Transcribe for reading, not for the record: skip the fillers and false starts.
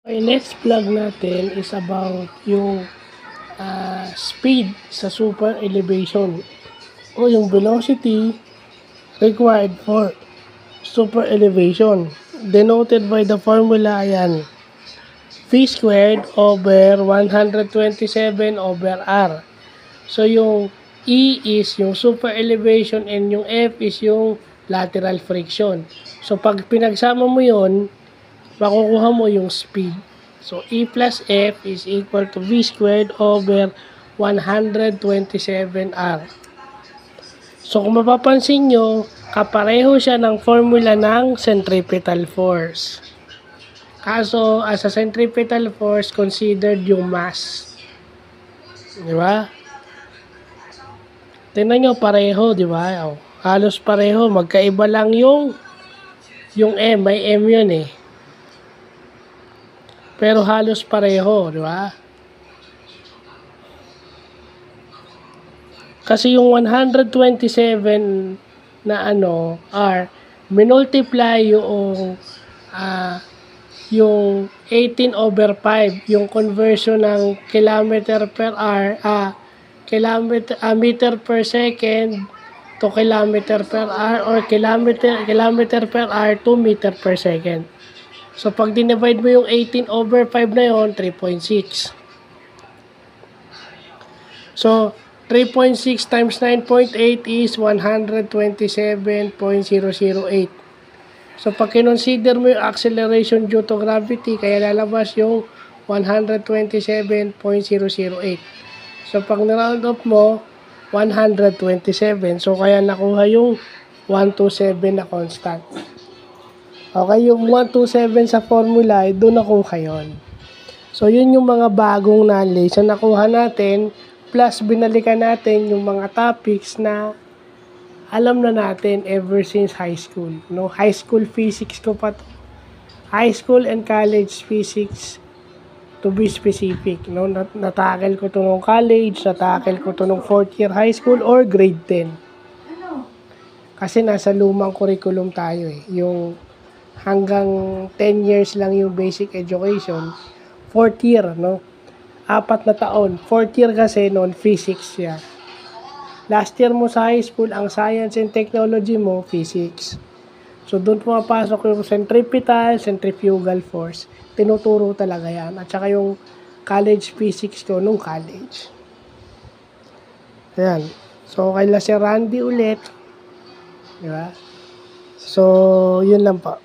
Okay, next vlog natin is about yung speed sa super elevation o yung velocity required for super elevation. Denoted by the formula, ayan, V squared over 127 over R. So, yung E is yung super elevation and yung F is yung lateral friction. So, pag pinagsama mo yon, makukuha mo yung speed. So, E plus F is equal to V squared over 127R. So, kung mapapansin nyo, kapareho siya ng formula ng centripetal force. Kaso, as a centripetal force, considered yung mass. Di ba? Tingnan nyo, pareho, di ba? Oh, halos pareho. Magkaiba lang yung M. May M yun eh. Pero halos pareho, di ba? Kasi yung 127 na R, minultiply yung 18 over 5, yung conversion ng kilometer per hour, meter per second to kilometer per hour or kilometer per hour to meter per second. So, pag dinivide mo yung 18 over 5 na yun, 3.6. So, 3.6 times 9.8 is 127.008. So, pag kinonsider mo yung acceleration due to gravity, kaya lalabas yung 127.008. So, pag na-round up mo, 127. So, kaya nakuha yung 127 na constant. Okay, yung 127 sa formula, doon nakuha yun. So, yun yung mga bagong knowledge na nakuha natin, plus binalikan natin yung mga topics na alam na natin ever since high school. No? High school physics ko pa to. High school and college physics to be specific. No? Natakel ko to nung college, natakel ko to nung 4th year high school or grade 10. Kasi nasa lumang curriculum tayo eh. Yung hanggang 10 years lang yung basic education. 4th year, no? 4 na taon. 4th year kasi noon, physics siya. Last year mo sa high school, ang science and technology mo, physics. So, doon pumapasok yung centrifugal force. Tinuturo talaga yan. At saka yung college physics ko nung college. Ayan. So, kay si Randy ulit. Diba? So, yun lang po.